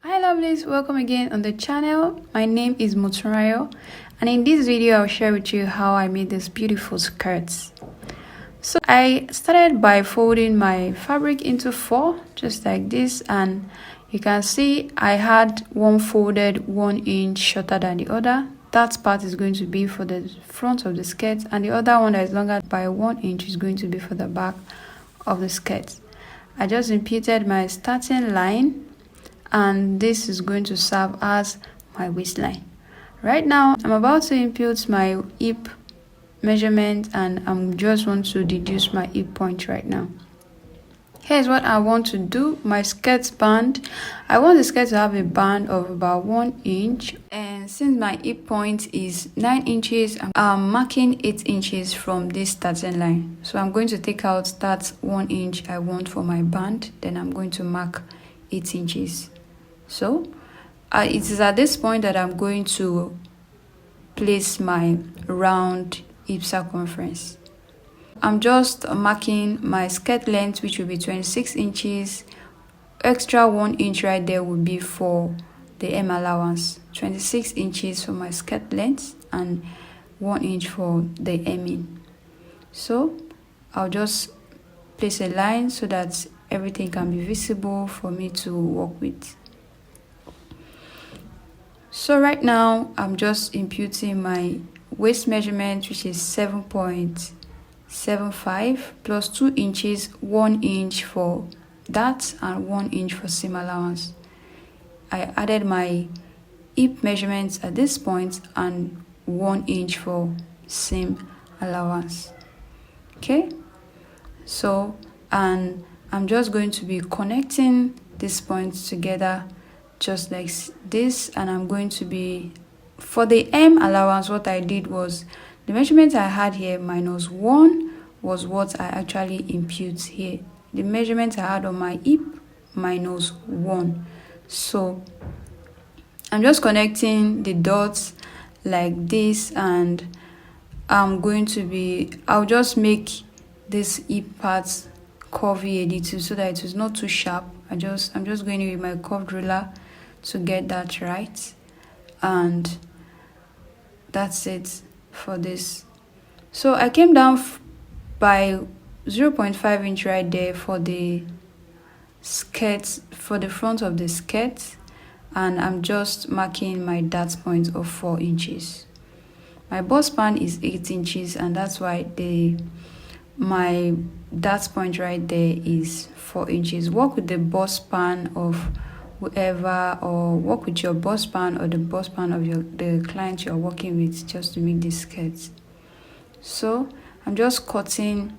Hi lovelies, welcome again on the channel. My name is Muturayo, and in this video I'll share with you how I made these beautiful skirts. So I started by folding my fabric into 4 just like this, and you can see I had one folded 1 inch shorter than the other. That part is going to be for the front of the skirt, and the other one that is longer by 1 inch is going to be for the back of the skirt. I just imputed my starting line, and this is going to serve as my waistline. Right now I'm about to impute my hip measurement, and I'm just want to deduce my hip point right now. Here's what I want to do. My skirt band, I want the skirt to have a band of about 1 inch, and since my hip point is 9 inches, I'm marking 8 inches from this starting line. So I'm going to take out that 1 inch I want for my band, then I'm going to mark 8 inches. So it is at this point that I'm going to place my round hip circumference. I'm just marking my skirt length, which will be 26 inches. Extra 1 inch right there will be for the hem allowance. 26 inches for my skirt length and 1 inch for the hemming. So I'll just place a line so that everything can be visible for me to work with. So right now I'm just imputing my waist measurement, which is 7.75 plus 2 inches, 1 inch for that and 1 inch for seam allowance. I added my hip measurements at this point and 1 inch for seam allowance. Okay, so and I'm just going to be connecting these points together just like this, and I'm going to be, for the hem allowance, what I did was the measurement I had here minus 1 was what I actually impute here. The measurement I had on my hip minus 1. So I'm just connecting the dots like this, and I'll just make this hip part curvy a little so that it is not too sharp. I'm just going in with my curved ruler to get that right, and that's it for this. So I came down by 0.5 inch right there for the skirt, for the front of the skirt, and I'm just marking my dart point of 4 inches. My bust span is 8 inches, and that's why my dart point right there is 4 inches. Work with the bust span of whoever, or work with your bust span or the bust span of the client you're working with, just to make this skirt. So I'm just cutting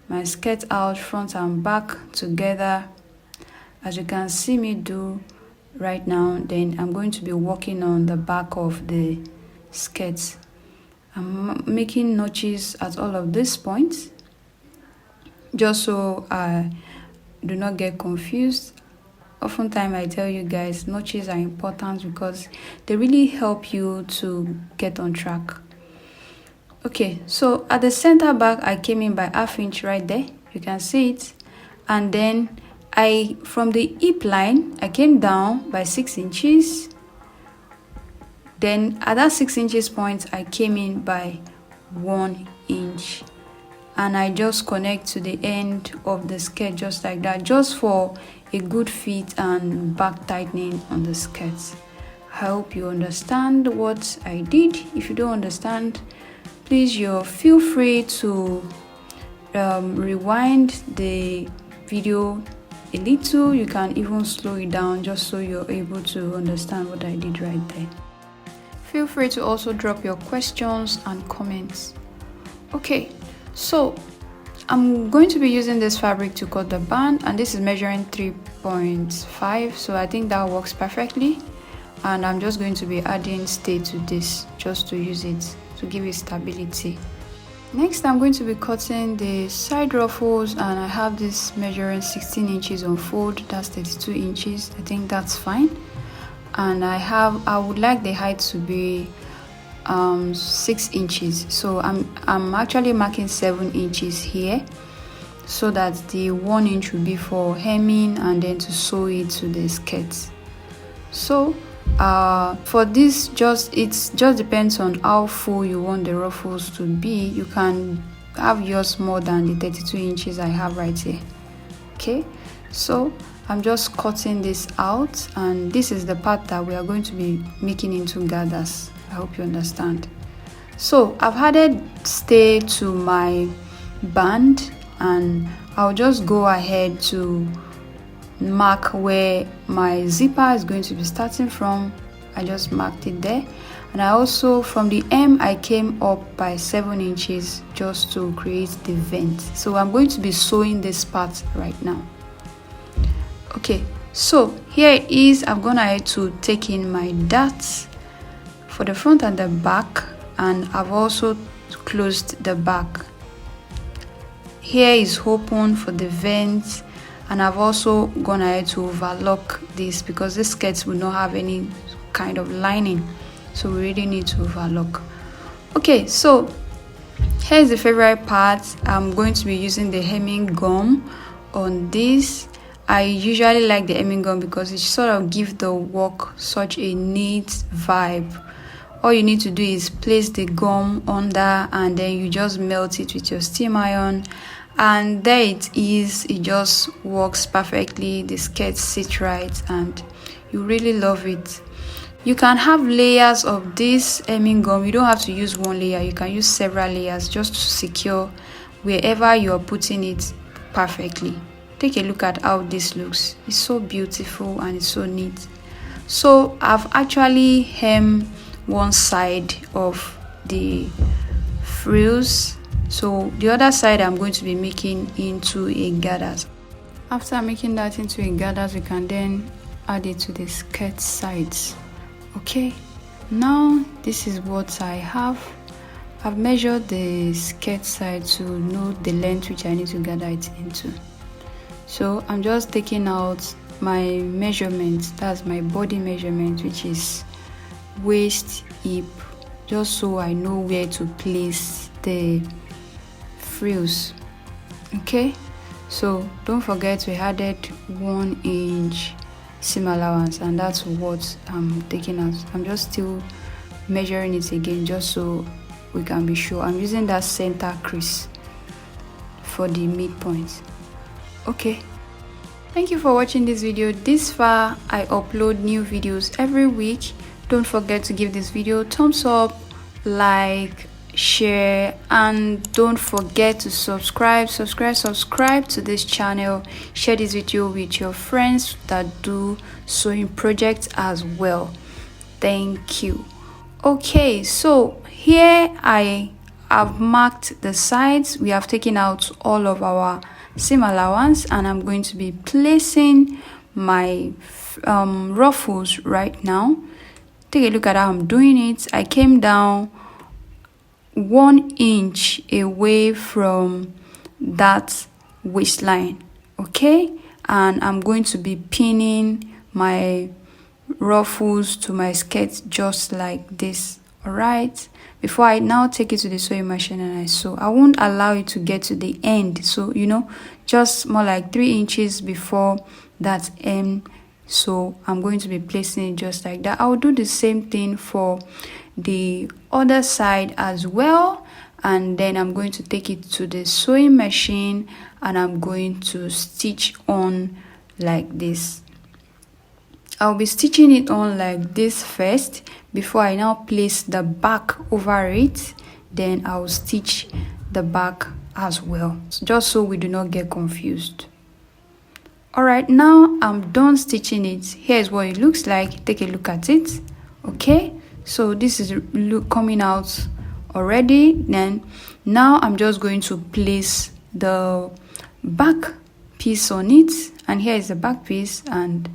my skirt out front and back together, as you can see me do right now. Then I'm going to be working on the back of the skirt. I'm making notches at all of these points just so I do not get confused. Oftentimes I tell you guys, notches are important because they really help you to get on track. Okay, so at the center back I came in by ½ inch right there, you can see it, and then from the hip line I came down by 6 inches. Then at that 6 inches point I came in by 1 inch, and I just connect to the end of the skirt just like that, just for a good fit and back tightening on the skirt. I hope you understand what I did. If you don't understand, please feel free to rewind the video a little. You can even slow it down just so you're able to understand what I did right there. Feel free to also drop your questions and comments. Okay, so I'm going to be using this fabric to cut the band, and this is measuring 3.5, so I think that works perfectly. And I'm just going to be adding stay to this just to use it to give it stability. Next I'm going to be cutting the side ruffles, and I have this measuring 16 inches on fold, that's 32 inches. I think that's fine. And I would like the height to be 6 inches, so I'm actually marking 7 inches here, so that the 1 inch will be for hemming and then to sew it to the skirt. So for this, it just depends on how full you want the ruffles to be. You can have yours more than the 32 inches I have right here. Okay, so I'm just cutting this out, and this is the part that we are going to be making into gathers. I hope you understand. So I've added stay to my band, and I'll just go ahead to mark where my zipper is going to be starting from. I just marked it there, and I also, from the hem, I came up by 7 inches just to create the vent. So I'm going to be sewing this part right now. Okay, so here it is. I'm gonna have to take in my darts for the front and the back, and I've also closed the back. Here is open for the vent, and I've also gone ahead to overlock this because this skirt will not have any kind of lining, so we really need to overlock. Okay, so here's the favorite part. I'm going to be using the hemming gum on this. I usually like the hemming gum because it sort of gives the work such a neat vibe. All you need to do is place the gum under, and then you just melt it with your steam iron, and there it is. It just works perfectly. The skirt sits right, and you really love it. You can have layers of this hemming gum. You don't have to use one layer. You can use several layers just to secure wherever you are putting it perfectly. Take a look at how this looks. It's so beautiful and it's so neat. So I've actually hemmed one side of the frills, so the other side I'm going to be making into a gathers. After making that into a gathers, we can then add it to the skirt sides. Okay, now this is what I have. I've measured the skirt side to know the length which I need to gather it into. So I'm just taking out my measurement, that's my body measurement, which is waist, hip, just so I know where to place the frills. Okay, so don't forget we added 1 inch seam allowance, and that's what I'm taking out. I'm just still measuring it again just so we can be sure. I'm using that center crease for the midpoint. Okay, thank you for watching this video this far. I upload new videos every week. Don't forget to give this video a thumbs up, like, share, and don't forget to subscribe to this channel. Share this video with your friends that do sewing projects as well. Thank you. Okay, so here I have marked the sides. We have taken out all of our seam allowance, and I'm going to be placing my ruffles right now. Take a look at how I'm doing it. I came down 1 inch away from that waistline. Okay, and I'm going to be pinning my ruffles to my skirt just like this. All right, before I now take it to the sewing machine and I sew, I won't allow it to get to the end, so just more like 3 inches before that end. So I'm going to be placing it just like that. I'll do the same thing for the other side as well, and then I'm going to take it to the sewing machine and I'm going to stitch on like this. I'll be stitching it on like this first before I now place the back over it. Then I'll stitch the back as well, just so we do not get confused. Alright, now I'm done stitching it. Here's what it looks like. Take a look at it. Okay, so this is coming out already. Then now I'm just going to place the back piece on it, and here is the back piece, and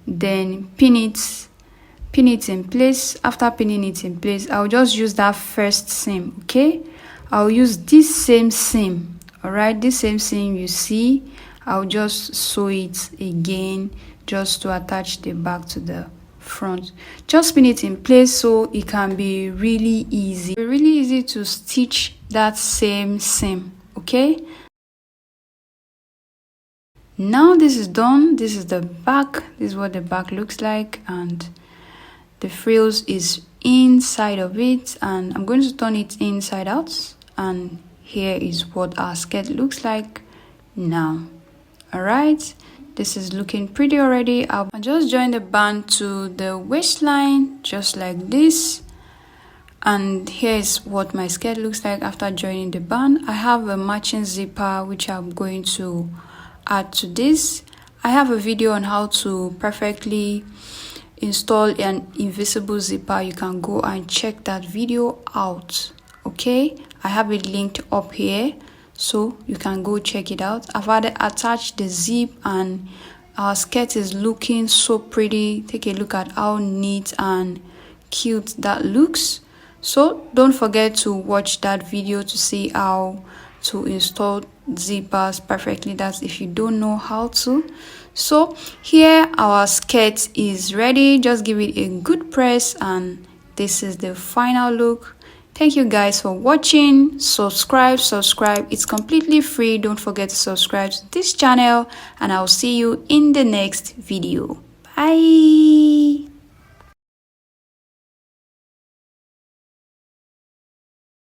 then pin it in place. After pinning it in place, I'll just use that first seam. Okay, I'll use this same seam. All right, this same seam you see, I'll just sew it again just to attach the back to the front. Just pin it in place so it can be really easy to stitch that same seam. Okay, Now this is done. This is the back. This is what the back looks like, and the frills is inside of it, and I'm going to turn it inside out, and here is what our skirt looks like now. All right, this is looking pretty already. I'll just join the band to the waistline just like this, and here is what my skirt looks like after joining the band. I have a matching zipper which I'm going to add to this. I have a video on how to perfectly install an invisible zipper. You can go and check that video out. Okay, I have it linked up here, so you can go check it out. I've attached the zip, and our skirt is looking so pretty. Take a look at how neat and cute that looks. So don't forget to watch that video to see how to install zippers perfectly. That's if you don't know how to. So here our skirt is ready. Just give it a good press, and this is the final look. Thank you guys for watching. Subscribe. It's completely free. Don't forget to subscribe to this channel, and I'll see you in the next video. Bye.